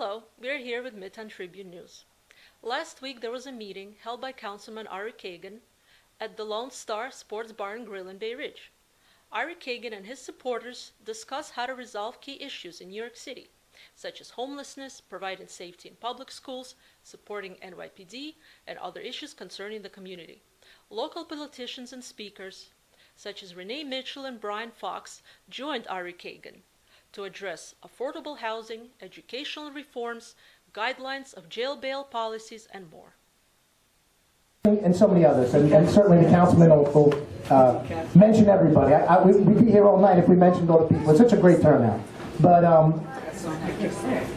Hello, we're here with Midtown Tribune News. Last week there was a meeting held by Councilman Ari Kagana at the Lone Star Sports Bar and Grill in Bay Ridge. Ari Kagana and his supporters discussed how to resolve key issues in New York City, such as homelessness, providing safety in public schools, supporting NYPD, and other issues concerning the community. Local politicians and speakers, such as Rene Mitchell and Braian Fokes, joined Ari Kagana to address affordable housing, educational reforms, guidelines of jail bail policies, and more. And so many others, and certainly the councilman will mention everybody. We'd be here all night if we mentioned all the people. It's such a great turnout. But,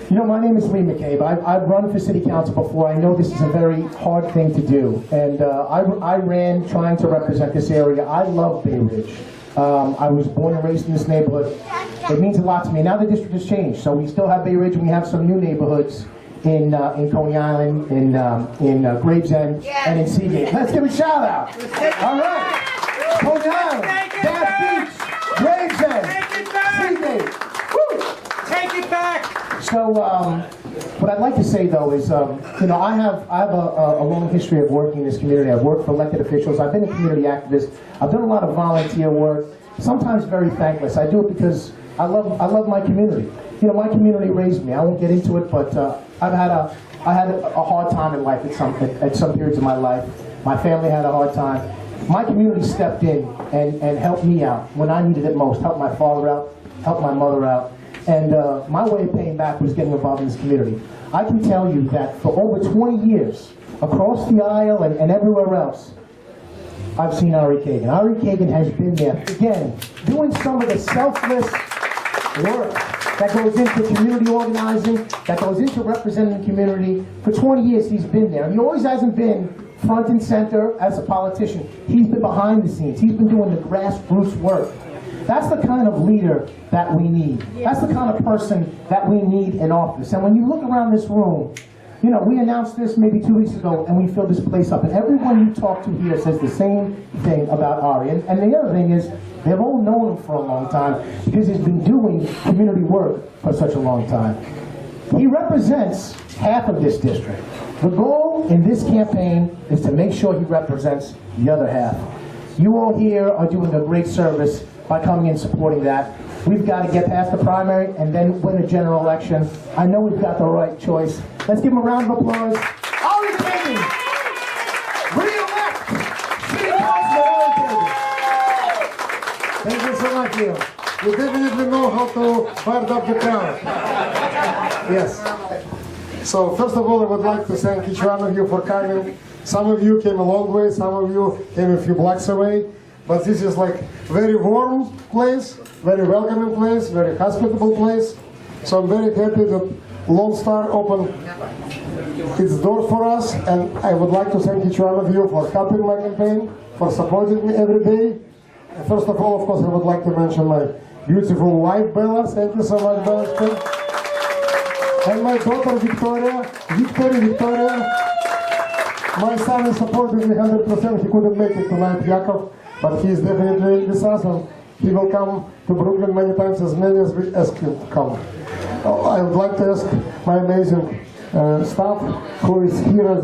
you know, my name is Lee McCabe. I've run for city council before. I know this is a very hard thing to do. And I ran trying to represent this area. I love Bay Ridge. I was born and raised in this neighborhood. It means a lot to me. Now the district has changed, so we still have Bay Ridge, and we have some new neighborhoods in Coney Island, in Gravesend, and in Seagate. Let's give a shout out. All right, Coney Island, Bath Beach, Gravesend, Seagate. Woo! Take it back. So, what I'd like to say though is, you know, I have a long history of working in this community. I've worked for elected officials. I've been a community activist. I've done a lot of volunteer work. Sometimes very thankless. I do it because I love my community. You know, my community raised me. I won't get into it, but I had a hard time in life at some periods of my life. My family had a hard time. My community stepped in and helped me out when I needed it most. Helped my father out. Helped my mother out. And my way of paying back was getting involved in this community. I can tell you that for over 20 years, across the aisle and everywhere else, I've seen Ari Kagana. Ari Kagana has been there, again, doing some of the selfless work that goes into community organizing, that goes into representing the community. For 20 years, he's been there. He always hasn't been front and center as a politician. He's been behind the scenes. He's been doing the grassroots work. That's the kind of leader that we need. That's the kind of person that we need in office. And when you look around this room, you know, we announced this maybe 2 weeks ago, and we filled this place up. And everyone you talk to here says the same thing about Ari. And the other thing is, they've all known him for a long time because he's been doing community work for such a long time. He represents half of this district. The goal in this campaign is to make sure he represents the other half. You all here are doing a great service by coming and supporting that. We've got to get past the primary and then win a general election. I know we've got the right choice. Let's give him a round of applause. Ari Kagana, re-elect City Councilman Ari Kagana. Thank you so much, Leo. You definitely know how to fire up the crowd. Yes. So first of all, I would like to thank each one of you for coming. Some of you came a long way, some of you came a few blocks away. But this is like very warm place, very welcoming place, very hospitable place. So I'm very happy that Lone Star opened its doors for us, and I would like to thank each one of you for helping my campaign, for supporting me every day. And first of all, of course, I would like to mention my beautiful wife, Bella. Thank you so much, Bella. And my daughter, Victoria. My son is supporting me 100%. He couldn't make it tonight, Yakov. But he is definitely with us, and he will come to Brooklyn many times, as many as we ask him to come. I would like to ask my amazing staff who is here.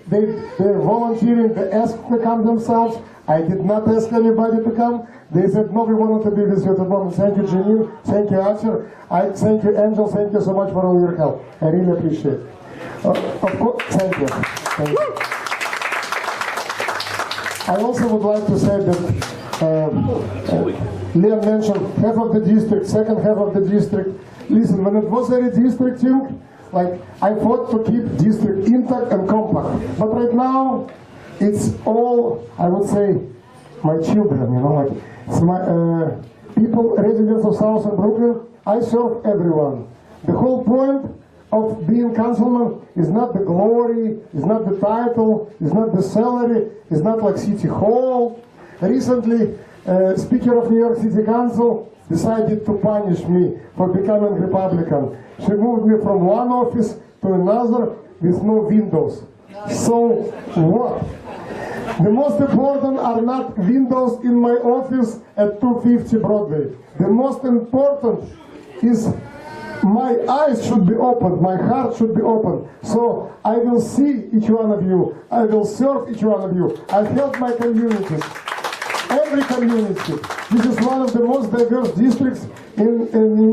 They're volunteering, they asked to come themselves. I did not ask anybody to come. They said, no, we wanted to be with you at the moment. Thank you, Janine. Thank you, Archer. Thank you, Angel. Thank you so much for all your help. I really appreciate it. Of course, thank you. Thank you. I also would like to say that Liam mentioned half of the district, second half of the district. Listen, when it was a redistricting, like I fought to keep district intact and compact. But right now, it's all, I would say, my children, you know, like it's my people, residents of South and Brooklyn. I serve everyone. The whole point of being councilman is not the glory, is not the title, is not the salary, is not like City Hall. Recently, Speaker of New York City Council decided to punish me for becoming Republican. She moved me from one office to another with no windows. So what? The most important are not windows in my office at 250 Broadway. The most important is my eyes should be open, my heart should be open. So I will see each one of you, I will serve each one of you, I help my communities, every community. This is one of the most diverse districts in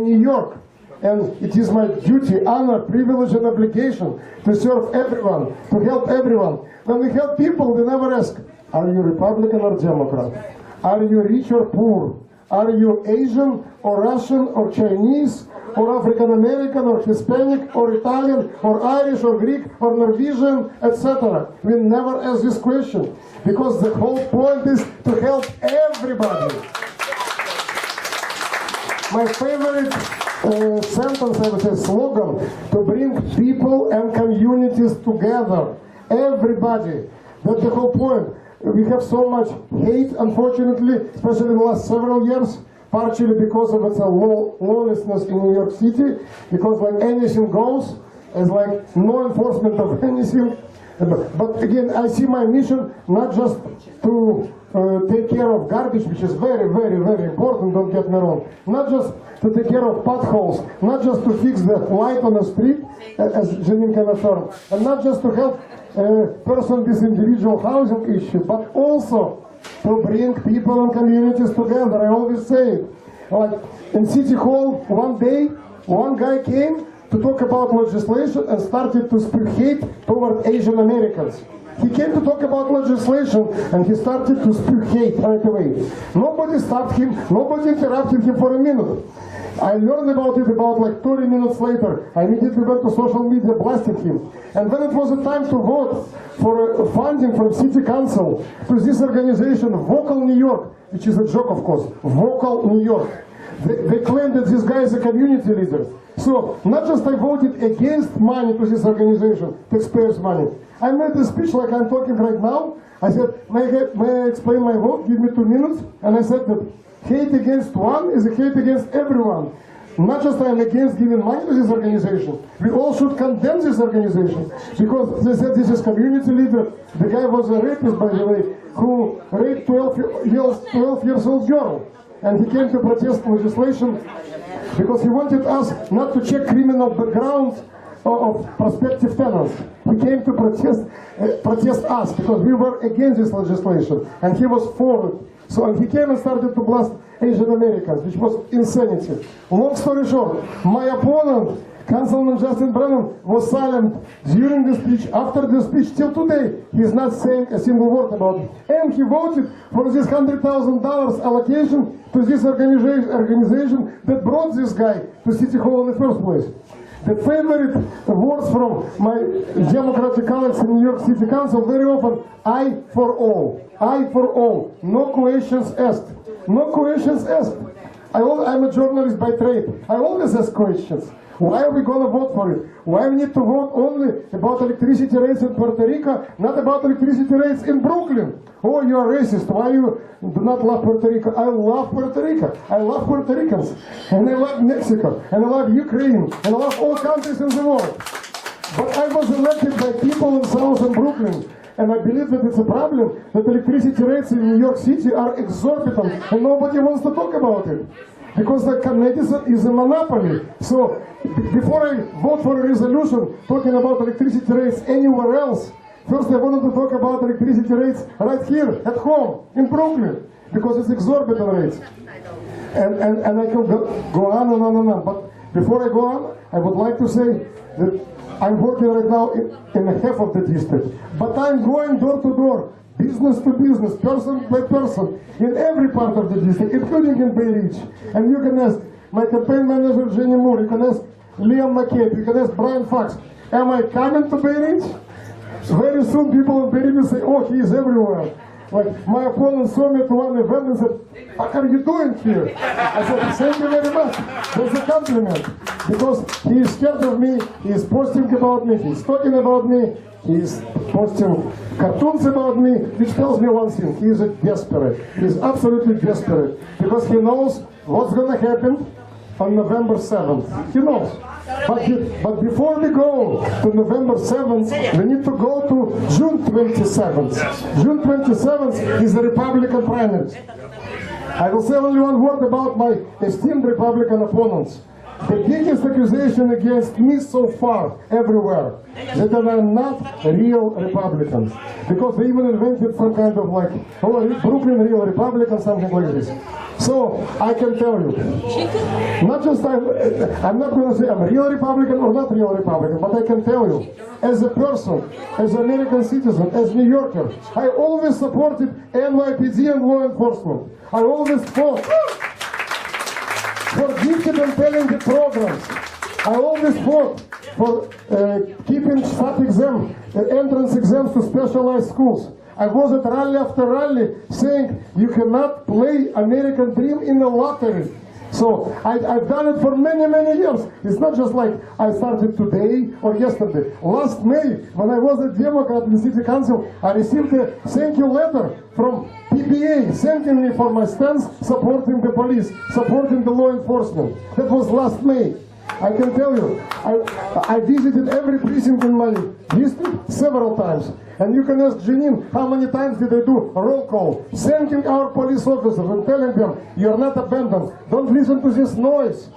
New York. And it is my duty, honor, privilege, and obligation to serve everyone, to help everyone. When we help people, we never ask, are you Republican or Democrat? Are you rich or poor? Are you Asian or Russian or Chinese or African American or Hispanic or Italian or Irish or Greek or Norwegian, etc. We never ask this question because the whole point is to help everybody. My favorite sentence, I would say, slogan, to bring people and communities together. Everybody. That's the whole point. We have so much hate, unfortunately, especially in the last several years, partially because of its lawlessness in New York City, because like anything goes, it's like no enforcement of anything. But again, I see my mission not just to take care of garbage, which is very, very, very important, don't get me wrong. Not just to take care of potholes, not just to fix the light on the street, as Janine can affirm, and not just to help person with individual housing issue, but also to bring people and communities together. I always say it. Like in City Hall, one day, one guy came to talk about legislation and started to spew hate toward Asian Americans. He came to talk about legislation and he started to spew hate right away. Nobody stopped him, nobody interrupted him for a minute. I learned about it about like 30 minutes later. I immediately went to social media blasting him. And when it was the time to vote for funding from City Council to this organization, Vocal New York, which is a joke of course, Vocal New York, they claimed that this guy is a community leader. So, not just I voted against money to this organization, taxpayers' money. I made a speech like I'm talking right now. I said, may I explain my vote? Give me 2 minutes. And I said that hate against one is a hate against everyone. Not just I'm against giving money to this organization. We all should condemn this organization. Because they said this is community leader. The guy was a rapist, by the way, who raped 12 years old girl. And he came to protest legislation because he wanted us not to check criminal background of prospective tenants. He came to protest us because we were against this legislation, and he was for it. So and he came and started to blast Asian Americans, which was insanity. Long story short, my opponent, Councilman Justin Brennan, was silent during the speech, after the speech, till today. He is not saying a single word about it. And he voted for this $100,000 allocation to this organization that brought this guy to City Hall in the first place. The favorite words from my Democratic colleagues in New York City Council very often, I for all, I for all, no questions asked, no questions asked. I'm a journalist by trade, I always ask questions. Why are we going to vote for it? Why we need to vote only about electricity rates in Puerto Rico, not about electricity rates in Brooklyn? Oh, you are racist. Why you do not love Puerto Rico? I love Puerto Rico. I love Puerto Ricans. And I love Mexico. And I love Ukraine. And I love all countries in the world. But I was elected by people in South and Brooklyn. And I believe that it's a problem that electricity rates in New York City are exorbitant. And nobody wants to talk about it. Because the medicine is a monopoly. So before I vote for a resolution talking about electricity rates anywhere else, first I wanted to talk about electricity rates right here at home in Brooklyn, because it's exorbitant rates. And I can go on and on and on. But before I go on, I would like to say that I'm working right now in half of the district. But I'm going door to door, business to business, person by person, in every part of the district, including in Bэй Ridж. And you can ask my campaign manager, Jenny Moore, you can ask Liam McCabe, you can ask Bryan Fokes, am I coming to Bэй Ridge? Very soon people in Bэй Ridge will say, oh, he is everywhere. Like my opponent saw me at one event and said, what are you doing here? I said, thank you very much. That's a compliment. Because he is scared of me, he is posting about me, he is talking about me, he is posting cartoons about me, which tells me one thing, he is a desperate. He is absolutely desperate. Because he knows what's going to happen on November 7th. He knows. But before we go to November 7th, we need to go to June 27th. June 27th is the Republican primaries. I will say only one word about my esteemed Republican opponents. The biggest accusation against me so far, everywhere, that I am not real Republicans. Because they even invented some kind of like, oh, Brooklyn real Republican, something like this. So, I can tell you, not just I'm not going to say I'm a real Republican or not real Republican, but I can tell you, as a person, as an American citizen, as New Yorker, I always supported NYPD and law enforcement. I always fought for gifted and talented programs. I always fought for keeping SAT exam, entrance exams to specialized schools. I was at rally after rally saying you cannot play American dream in a lottery. So I've done it for many, many years. It's not just like I started today or yesterday. Last May, when I was a Democrat in the City Council, I received a thank you letter from PBA thanking me for my stance supporting the police, supporting the law enforcement. That was last May. I can tell you, I visited every precinct in my district several times. And you can ask Janine, how many times did I do a roll call, thanking our police officers and telling them, you're not abandoned. Don't listen to this noise.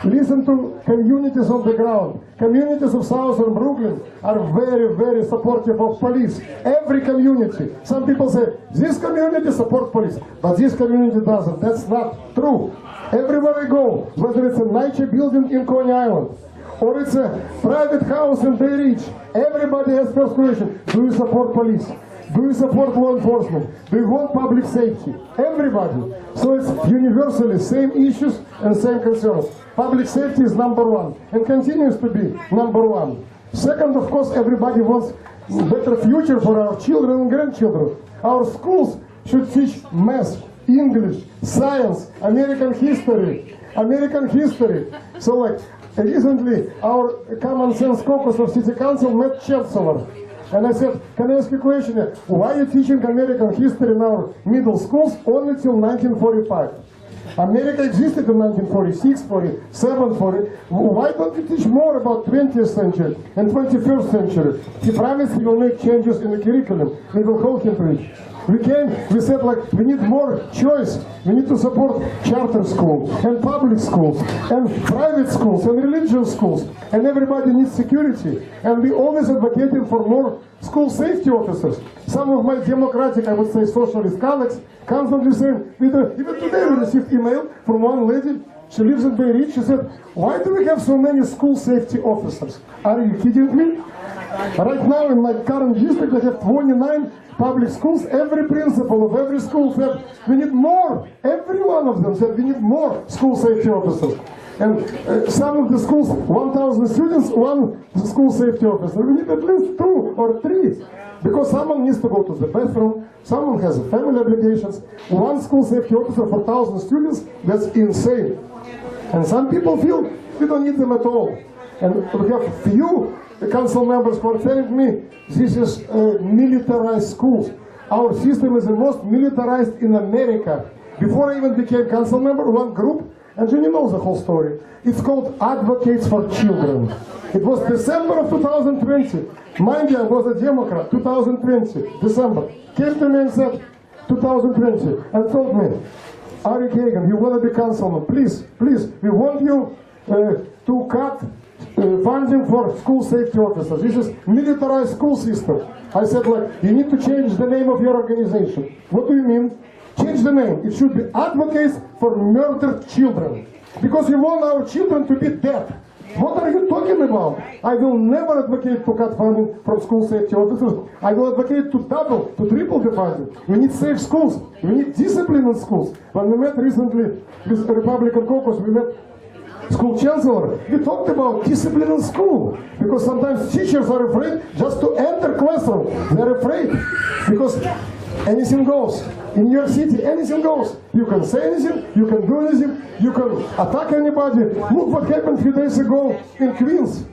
Listen to communities on the ground. Communities of Southern Brooklyn are very, very supportive of police. Every community. Some people say, this community supports police, but this community doesn't. That's not true. Everywhere I go, whether it's a NYCHA building in Coney Island, or it's a private house in Bay Ridge, everybody has first question, do you support police? Do you support law enforcement? Do you want public safety? Everybody. So it's universally same issues and same concerns. Public safety is number one and continues to be number one. Second, of course, everybody wants better future for our children and grandchildren. Our schools should teach math, English, science, American history. So like, recently, our Common Sense Caucus of City Council met Chancellor. And I said, can I ask you a question? Why are you teaching American history in our middle schools only till 1945? America existed in 1946, 47, 40. Why don't you teach more about 20th century and 21st century? He promised he will make changes in the curriculum. We will hold him to it. We said like, we need more choice. We need to support charter schools and public schools and private schools and religious schools. And everybody needs security. And we always advocated for more school safety officers. Some of my democratic, I would say, socialist colleagues constantly saying, even today we received email from one lady, she lives in Bэй Rидж, she said, why do we have so many school safety officers? Are you kidding me? Right now in my current district I have 29 public schools. Every principal of every school said, we need more. Every one of them said, we need more school safety officers. And some of the schools, 1,000 students, one school safety officer. We need at least 2 or 3. Because someone needs to go to the bathroom, someone has family obligations. One school safety officer for 1,000 students, that's insane. And some people feel we don't need them at all. And we have few council members who are telling me this is militarized schools. Our system is the most militarized in America. Before I even became council member, one group, and Jenny knows the whole story, it's called Advocates for Children. It was December of 2020. Mind you, I was a Democrat, 2020, December. Came to me and said, 2020, and told me, Ari Kagana, you want to be councilman, please, we want you to cut funding for school safety officers. This is militarized school system. I said, like, you need to change the name of your organization. What do you mean? Change the name. It should be Advocates for Murdered Children. Because you want our children to be dead. What are you talking about? I will never advocate to cut funding from school safety officers. I will advocate to double, to triple the funding. We need safe schools. We need discipline in schools. When we met recently with the Republican caucus, we met school chancellor. We talked about discipline in school. Because sometimes teachers are afraid just to enter classroom. They're afraid. Because anything goes. In New York City, anything goes. You can say anything, you can do anything, you can attack anybody. Look what happened a few days ago in Queens.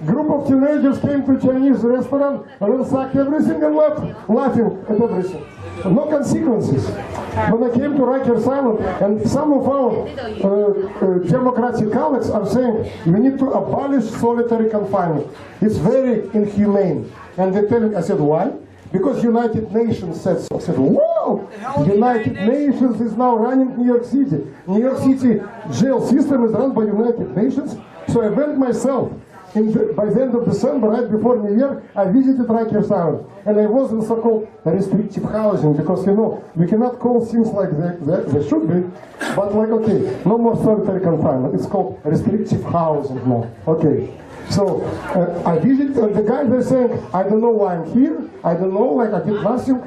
Group of teenagers came to a Chinese restaurant, ransacked everything and left, laughing at everything. No consequences. When I came to Rikers Island, and some of our democratic colleagues are saying, we need to abolish solitary confinement. It's very inhumane. And they tell me, I said, why? Because United Nations said so. I said, what? No. United Nations is now running New York City. New York City jail system is run by United Nations. So I went myself. By the end of December, right before New Year, I visited Rikers Island. And I was in so-called restrictive housing, because, you know, we cannot call things like they should be. But like, okay, no more solitary confinement. It's called restrictive housing now. Okay. So I visited, and the guy there saying, I don't know why I'm here. I don't know, like I did nothing.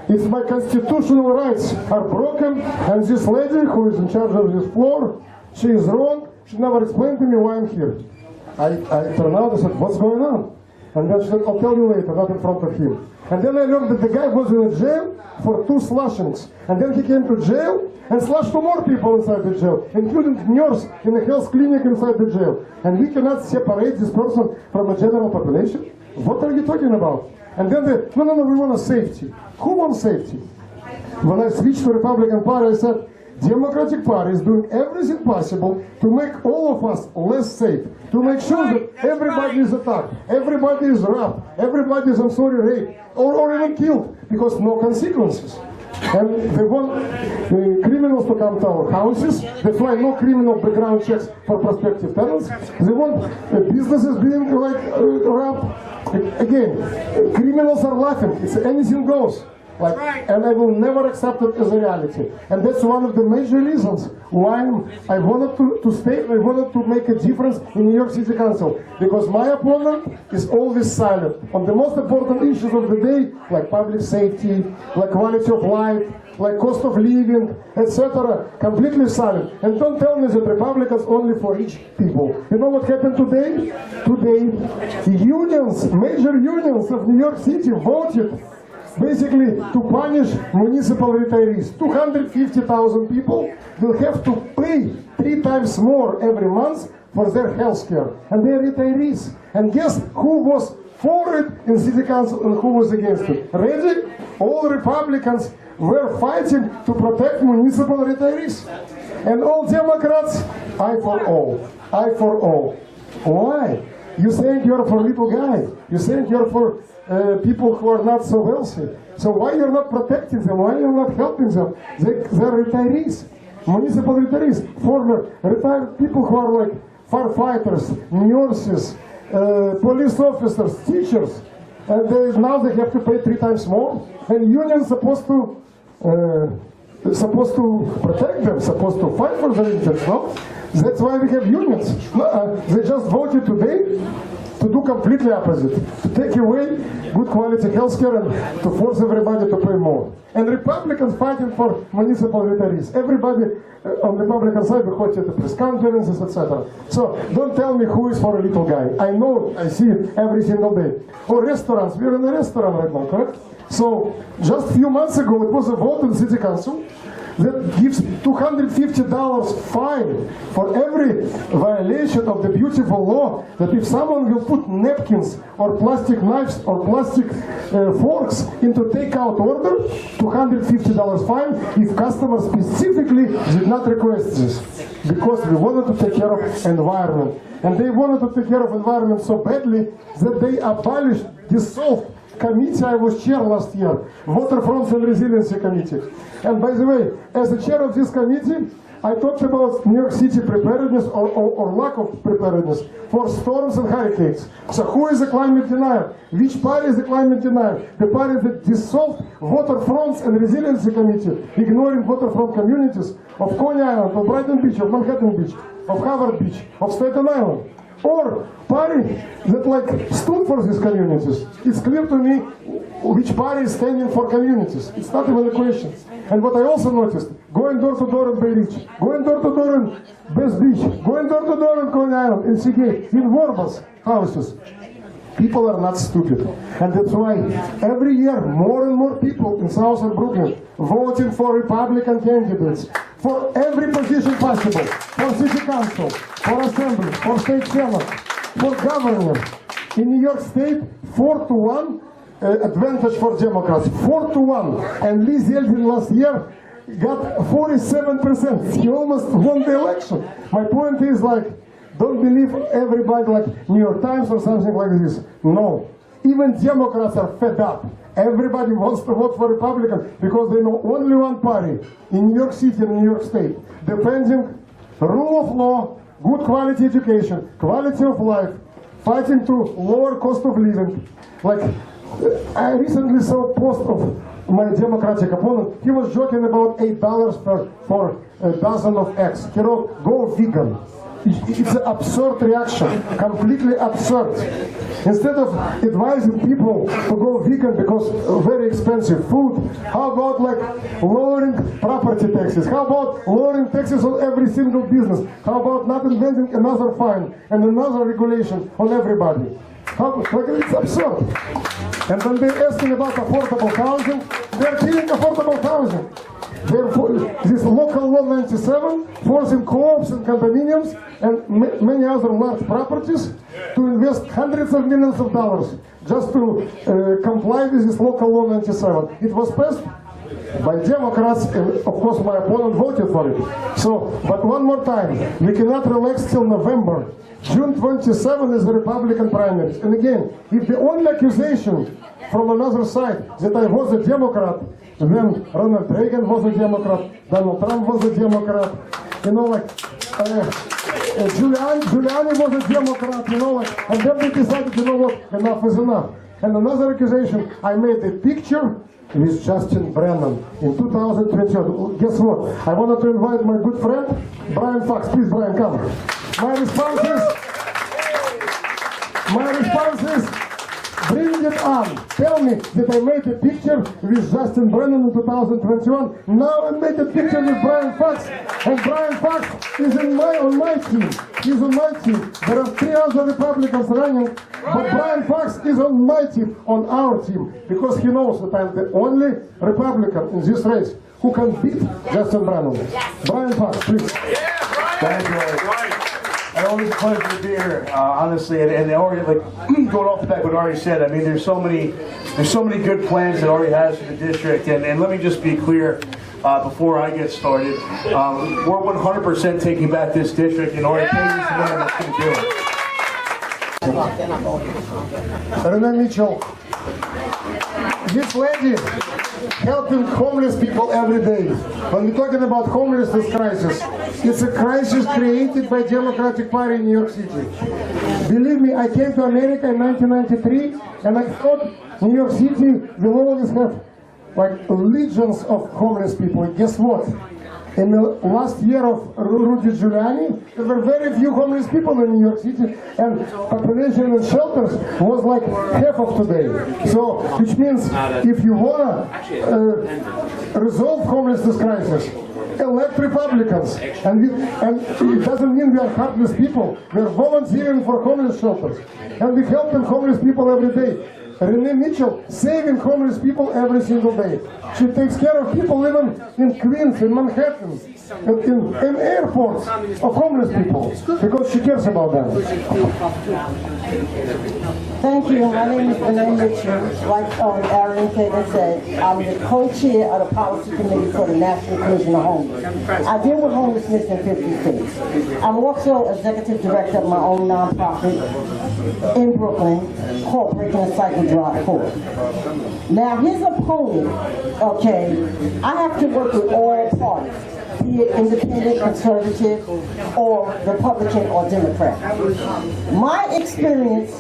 If my constitutional rights are broken, and this lady who is in charge of this floor, she is wrong, she never explained to me why I'm here. I turned out and said, what's going on? And then she said, I'll tell you later, not in front of him. And then I learned that the guy was in a jail for 2 slashings. And then he came to jail and slashed 2 more people inside the jail, including nurse in a health clinic inside the jail. And we cannot separate this person from a general population? What are you talking about? And then they, no, we want a safety. Who wants safety? When I switched to Republican Party, I said, Democratic Party is doing everything possible to make all of us less safe, to make sure that everybody is attacked, everybody is robbed, everybody is, I'm sorry, raped, or even killed, because no consequences. And they want criminals to come to our houses. They fly no criminal background checks for prospective tenants. They want businesses being like robbed. Again, criminals are laughing. It's anything goes. Like, and I will never accept it as a reality. And that's one of the major reasons why I wanted to stay, I wanted to make a difference in New York City Council. Because my opponent is always silent on the most important issues of the day, like public safety, like quality of life, like cost of living, etc. Completely silent. And don't tell me that Republicans only for rich people. You know what happened today? Today, unions, major unions of New York City voted basically to punish municipal retirees. 250,000 people will have to pay 3 times more every month for their health care. And they're retirees. And guess who was for it in City Council and who was against it? Ready? All Republicans were fighting to protect municipal retirees. And all Democrats, I for all. I for all. Why? You saying you're for little guys. You saying you're for people who are not so wealthy. So why you're not protecting them? Why you're not helping them? They're retirees, municipal retirees, former retired people who are like firefighters, nurses, police officers, teachers, and now they have to pay 3 times more. And unions supposed to protect them, supposed to fight for their interests. No, that's why we have unions. They just voted today to do completely opposite, to take away good quality healthcare and to force everybody to pay more. And Republicans fighting for municipal retirees. Everybody on the Republican side will watch the press conferences, etc. So don't tell me who is for a little guy. I know, I see it every single day. Or restaurants, we're in a restaurant right now, correct? So just a few months ago, it was a vote in the City Council that gives $250 fine for every violation of the beautiful law, that if someone will put napkins or plastic knives or plastic forks into takeout order, $250 fine if customer specifically did not request this. Because we wanted to take care of environment. And they wanted to take care of environment so badly that they abolished, dissolved committee I was chair last year, Waterfronts and Resiliency Committee. And by the way, as the chair of this committee, I talked about New York City preparedness or lack of preparedness for storms and hurricanes. So who is the climate denier? Which party is the climate denier? The party that dissolved Waterfronts and Resiliency Committee, ignoring waterfront communities of Coney Island, of Brighton Beach, of Manhattan Beach, of Harvard Beach, of Staten Island. Or party that like stood for these communities. It's clear to me which party is standing for communities. It's not even a question. And what I also noticed, going door to door in Bэй Ridge, going door to door in West Beach, going door to door in Coney Island, in Seagate, in Warbles houses. People are not stupid. And that's why every year more and more people in South Brooklyn voting for Republican candidates for every position possible, for city council, for assembly, for state senate, for governor. In New York State, 4-1 advantage for Democrats, 4-1. And Lee Zeldin last year got 47%. He almost won the election. My point is like, don't believe everybody like New York Times or something like this. No. Even Democrats are fed up. Everybody wants to vote for Republican because they know only one party in New York City and New York State, defending rule of law, good quality education, quality of life, fighting to lower cost of living. Like, I recently saw a post of my Democratic opponent. He was joking about $8 for a dozen of eggs. He wrote, "Go vegan." It's an absurd reaction, completely absurd. Instead of advising people to go vegan because very expensive food, how about like lowering property taxes? How about lowering taxes on every single business? How about not inventing another fine and another regulation on everybody? It's absurd. And when they're asking about affordable housing, they're killing affordable housing. This local law 97 forcing co-ops and condominiums and many other large properties to invest hundreds of millions of dollars just to comply with this local law 97. It was passed by Democrats, and of course my opponent voted for it. So, but one more time, we cannot relax till November. June 27 is the Republican primaries. And again, if the only accusation from another side that I was a Democrat, then Ronald Reagan was a Democrat, Donald Trump was a Democrat, you know, like Giuliani was a Democrat, you know, like, and then they decided, you know what, enough is enough. And another accusation, I made a picture with Justin Brennan in 2021. Guess what? I wanted to invite my good friend, Braian Fokes. Please, Braian, come. My response is, bring it on. Tell me that I made a picture with Justin Brennan in 2021. Now I made a picture with Braian Fokes. And Braian Fokes is on my team. He's on my team. There are 3 other Republicans running, but Braian Fokes is on my team, on our team, because he knows that I'm the only Republican in this race who can beat Justin Brennan. Braian Fokes, please. Thank you. Always a pleasure to be here, honestly, and Ari, like going off the back what Ari said. I mean, there's so many good plans that Ari has for the district, and let me just be clear before I get started. We're 100% taking back this district, and Ari Kagana is the man that's going to do it. René Mitchell, this lady helping homeless people every day. When we're talking about homelessness crisis, it's a crisis created by Democratic Party in New York City. Believe me, I came to America in 1993, and I thought New York City will always have like legions of homeless people. Guess what? In the last year of Rudy Giuliani, there were very few homeless people in New York City, and population in shelters was like half of today. So, which means if you want to resolve homelessness crisis, elect Republicans. And it doesn't mean we are heartless people. We are volunteering for homeless shelters. And we help homeless people every day. René Mitchell saving homeless people every single day. She takes care of people living in Queens, in Manhattan, in airports of homeless people because she cares about them. Thank you. My name is René Mitchell. Like Ari Kagana said, I'm the co-chair of the policy committee for the National Commission of Homeless. I deal with homelessness in 50 states. I'm also executive director of my own nonprofit in Brooklyn called Breaking the Cycle Drive Forward. Now, his opponent, okay, I have to work with all parties, be it independent, conservative, or Republican or Democrat. My experience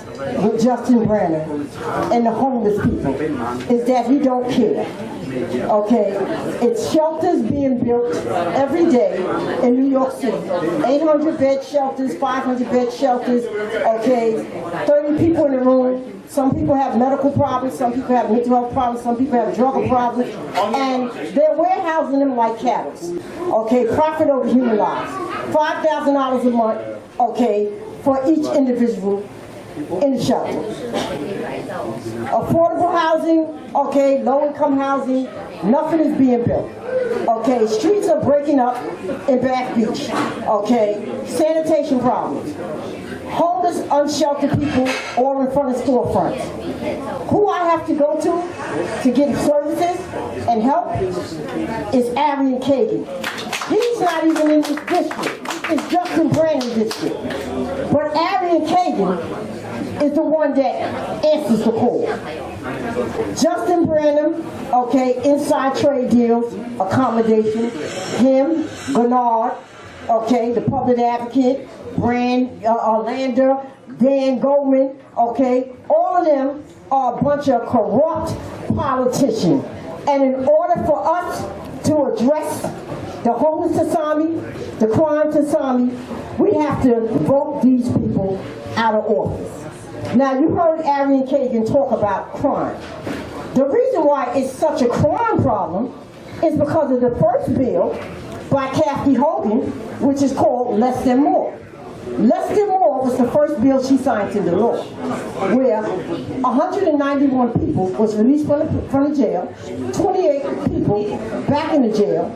with Justin Brennan and the homeless people is that he don't care. Okay, it's shelters being built every day in New York City. 800 bed shelters, 500 bed shelters, okay, 30 people in the room. Some people have medical problems, some people have mental health problems, some people have drug problems, and they're warehousing them like cattle. Okay, profit over human lives. $5,000 a month, okay, for each individual in the shelter. Affordable housing, okay, low-income housing, nothing is being built. Okay, streets are breaking up in Bath Beach. Okay, sanitation problems. Homeless, unsheltered people all in front of storefronts. Who I have to go to get services and help is Ari Kagana. He's not even in this district. It's Justin Brennan's district. But Ari Kagana is the one that answers the call. Justin Branham, okay, inside trade deals, accommodation. Him, Bernard, okay, the public advocate, Orlando, Dan Goldman, okay, all of them are a bunch of corrupt politicians. And in order for us to address the homeless society, the crime society, we have to vote these people out of office. Now, you heard Ari Kagana talk about crime. The reason why it's such a crime problem is because of the first bill by Kathy Hogan, which is called Less Than More. Less Than More was the first bill she signed into law, where 191 people was released from the jail, 28 people back in the jail,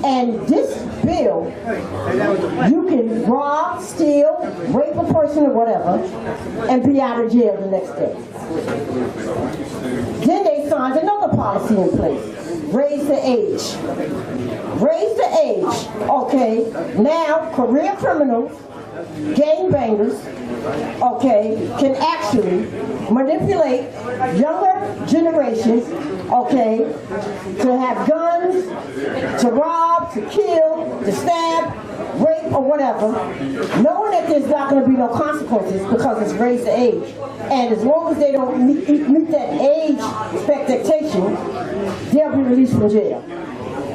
and this bill, you can rob, steal, rape a person or whatever, and be out of jail the next day. Then they signed another policy in place, raise the age. Raise the age, okay, now career criminals, gangbangers, okay, can actually manipulate younger generations, okay, to have guns, to rob, to kill, to stab, rape, or whatever, knowing that there's not going to be no consequences because it's raised the age. And as long as they don't meet that age expectation, they'll be released from jail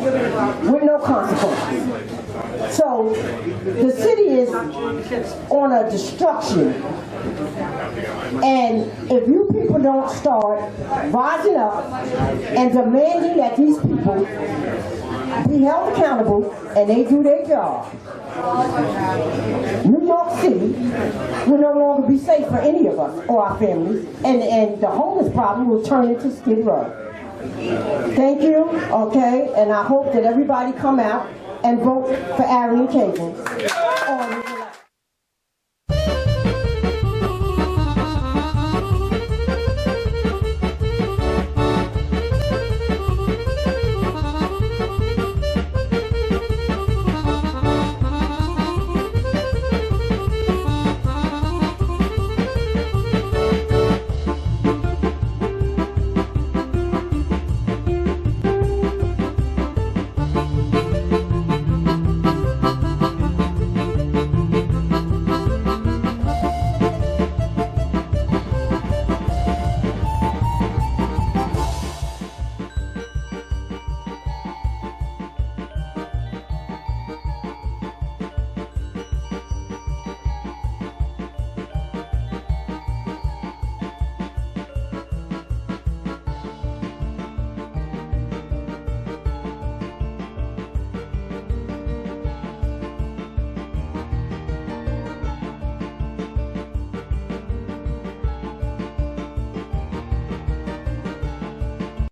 with no consequences. So the city is on a destruction, and if you people don't start rising up and demanding that these people be held accountable and they do their job, New York City will no longer be safe for any of us or our families, and the homeless problem will turn into Skid Row. Thank you, okay, and I hope that everybody come out and vote for Ari Kagana.